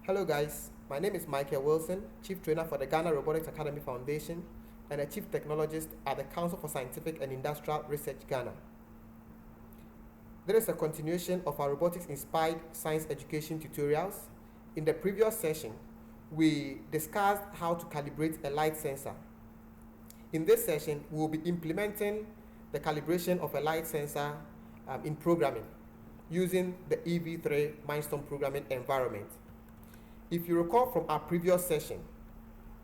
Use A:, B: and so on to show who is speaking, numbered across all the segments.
A: Hello guys, my name is Michael Wilson, Chief Trainer for the Ghana Robotics Academy Foundation and a Chief Technologist at the Council for Scientific and Industrial Research Ghana. There is a continuation of our robotics-inspired science education tutorials. In the previous session, we discussed how to calibrate a light sensor. In this session, we will be implementing the calibration of a light sensor in programming using the EV3 Mindstorm Programming Environment. If you recall from our previous session,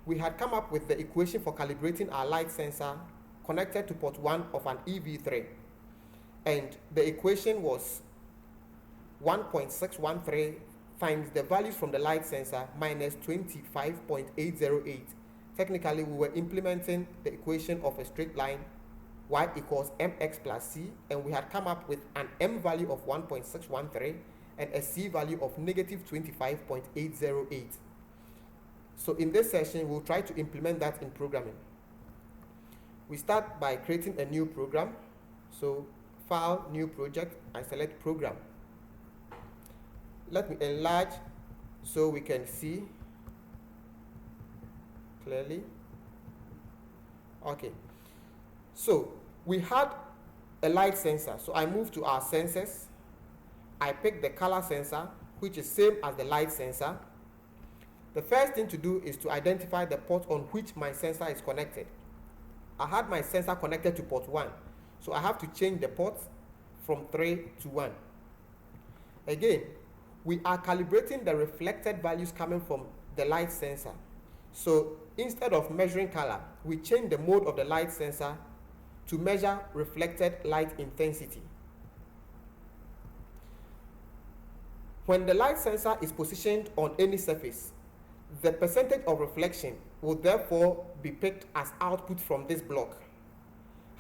A: we had come up with the equation for calibrating our light sensor connected to port 1 of an EV3. And the equation was 1.613 times the values from the light sensor minus 25.808. Technically, we were implementing the equation of a straight line y equals mx plus c, and we had come up with an m value of 1.613 and a c value of negative 25.808. So in this session, we'll try to implement that in programming. We start by creating a new program. So File, New Project, I select Program. Let me enlarge so we can see clearly. Okay. So we had a light sensor. So I move to our sensors. I pick the color sensor, which is same as the light sensor. The first thing to do is to identify the port on which my sensor is connected. I had my sensor connected to port 1, so I have to change the port from 3 to 1. Again, we are calibrating the reflected values coming from the light sensor. So instead of measuring color, we change the mode of the light sensor to measure reflected light intensity. When the light sensor is positioned on any surface, the percentage of reflection will therefore be picked as output from this block.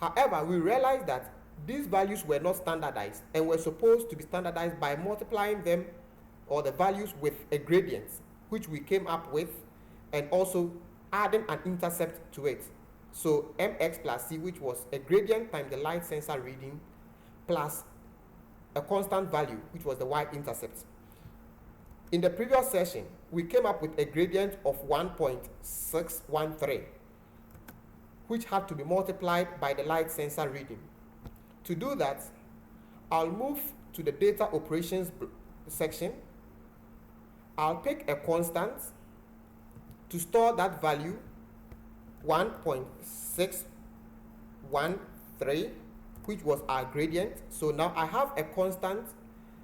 A: However, we realized that these values were not standardized and were supposed to be standardized by multiplying them or the values with a gradient, which we came up with, and also adding an intercept to it. So mx plus c, which was a gradient times the light sensor reading plus a constant value, which was the y-intercept. In the previous session, we came up with a gradient of 1.613, which had to be multiplied by the light sensor reading. To do that, I'll move to the data operations section. I'll pick a constant to store that value 1.613, which was our gradient. So now I have a constant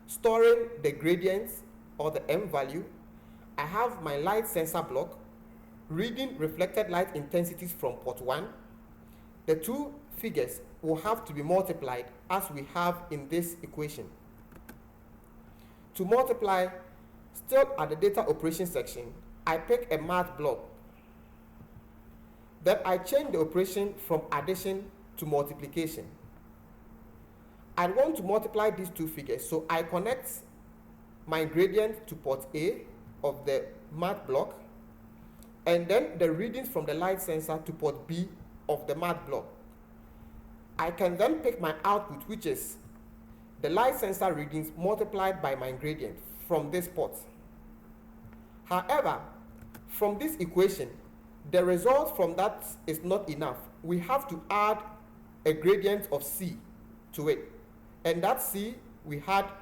A: storing the gradients or the m value. I have my light sensor block reading reflected light intensities from port 1. The two figures will have to be multiplied as we have in this equation. To multiply, still at the data operations section, I pick a math block. Then I change the operation from addition to multiplication. I want to multiply these two figures, so I connect my gradient to port A of the math block, and then the readings from the light sensor to port B of the math block. I can then pick my output, which is the light sensor readings multiplied by my gradient from this port. However, from this equation, the result from that is not enough. We have to add a gradient of C to it, and that C we had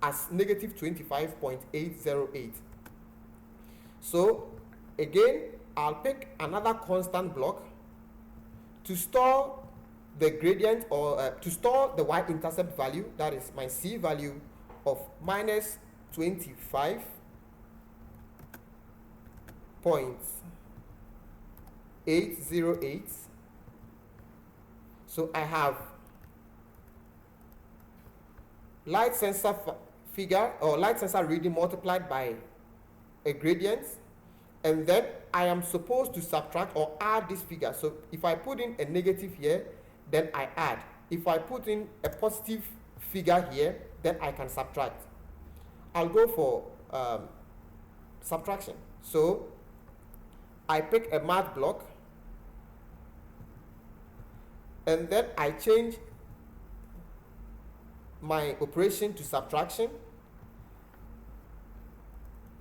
A: as negative 25.808. So again, I'll pick another constant block to store the gradient or to store the y-intercept value, that is my C value of minus 25.808. So I have light sensor figure or light sensor reading multiplied by a gradient, and then I am supposed to subtract or add this figure. So if I put in a negative here, then I add. If I put in a positive figure here, then I can subtract. I'll go for subtraction. So I pick a math block, and then I change my operation to subtraction.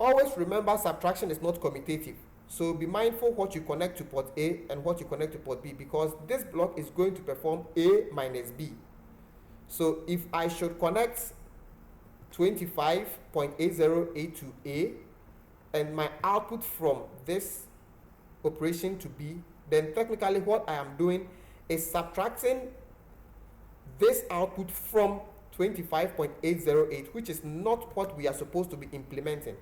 A: always remember subtraction is not commutative. So be mindful what you connect to port A and what you connect to port B, because this block is going to perform A minus B. So if I should connect 25.808 to A and my output from this operation to B, then technically what I am doing is subtracting this output from 25.808, which is not what we are supposed to be implementing.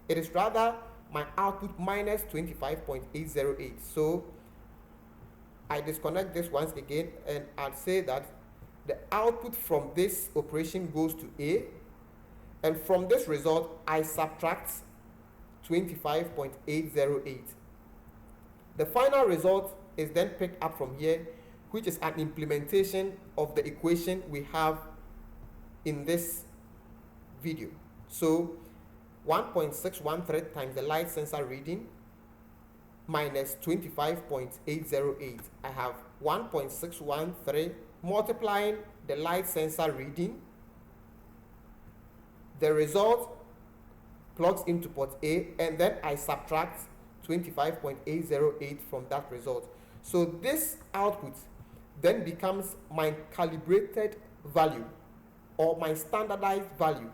A: It is rather my output minus 25.808. So I disconnect this once again, and I'll say that the output from this operation goes to A, and from this result I subtract 25.808. The final result is then picked up from here, which is an implementation of the equation we have in this video. So 1.613 times the light sensor reading minus 25.808. I have 1.613 multiplying the light sensor reading. The result plugs into port A, and then I subtract 25.808 from that result. So this output then becomes my calibrated value or my standardized value.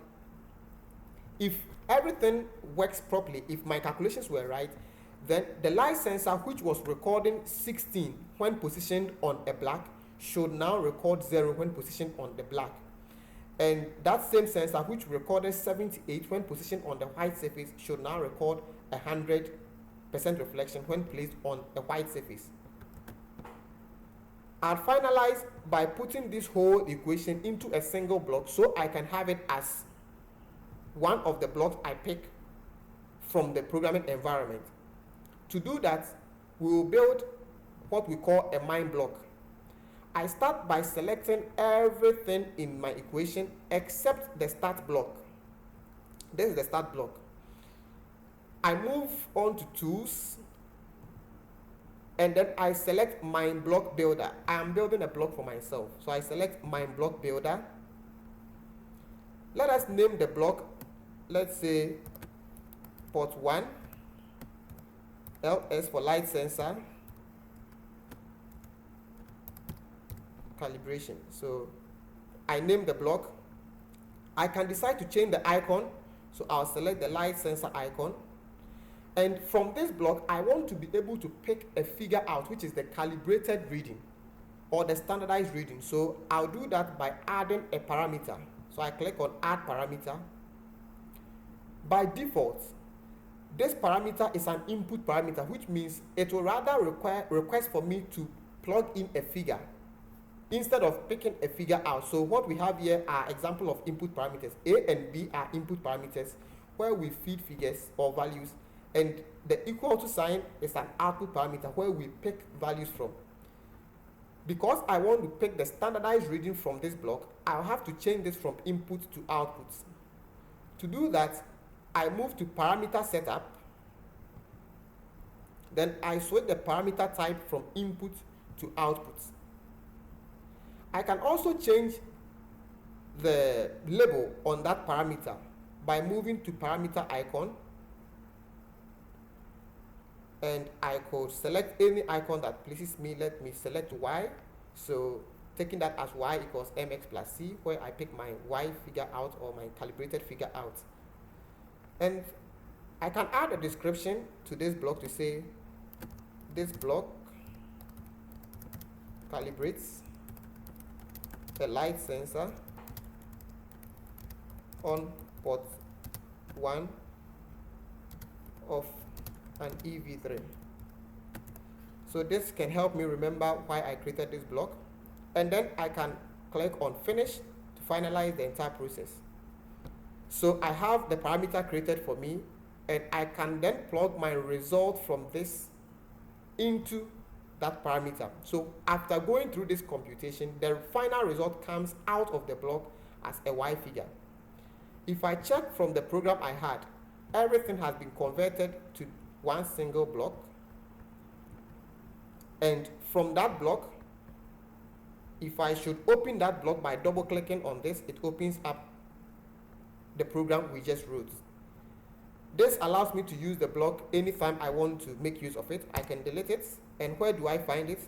A: If everything works properly, if my calculations were right, then the light sensor, which was recording 16 when positioned on a black, should now record 0 when positioned on the black. And that same sensor, which recorded 78 when positioned on the white surface, should now record 100% reflection when placed on a white surface. I'll finalize by putting this whole equation into a single block so I can have it as one of the blocks I pick from the programming environment. To do that, we will build what we call a mind block. I start by selecting everything in my equation except the start block. This is the start block. I move on to tools, and then I select mind block builder. I am building a block for myself, so I select mind block builder. Let us name the block, let's say port 1, LS for light sensor calibration. So I name the block. I can decide to change the icon, so I'll select the light sensor icon. And from this block, I want to be able to pick a figure out, which is the calibrated reading or the standardized reading. So I'll do that by adding a parameter. So I click on add parameter. By default, this parameter is an input parameter, which means it will rather request for me to plug in a figure instead of picking a figure out. So what we have here are example of input parameters. A and B are input parameters where we feed figures or values, and the equal to sign is an output parameter where we pick values from. Because I want to pick the standardized reading from this block, I'll have to change this from input to output. To do that, I move to parameter setup. Then I switch the parameter type from input to output. I can also change the label on that parameter by moving to parameter icon, and I could select any icon that pleases me. Let me select Y. So taking that as Y equals mx plus c, where I pick my Y figure out or my calibrated figure out. And I can add a description to this block to say this block calibrates the light sensor on port 1 of an EV3. So this can help me remember why I created this block, and then I can click on finish to finalize the entire process. So I have the parameter created for me, and I can then plug my result from this into that parameter. So after going through this computation, the final result comes out of the block as a Y figure. If I check from the program I had, everything has been converted to one single block, and from that block, if I should open that block by double clicking on this, it opens up the program we just wrote. This allows me to use the block anytime I want to make use of it. I can delete it. And where do I find it?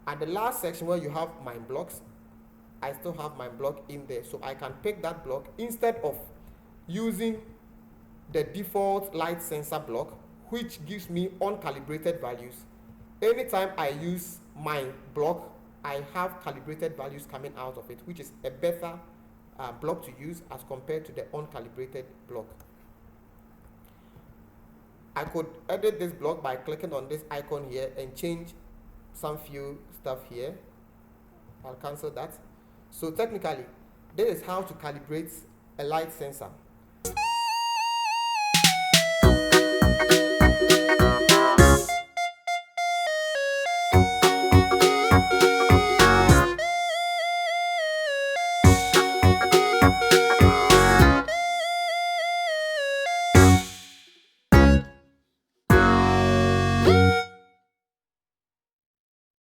A: At the last section where you have my blocks, I still have my block in there, so I can pick that block instead of using the default light sensor block, which gives me uncalibrated values. Anytime I use my block, I have calibrated values coming out of it, which is a better block to use as compared to the uncalibrated block. I could edit this block by clicking on this icon here and change some few stuff here. I'll cancel that. So technically, this is how to calibrate a light sensor.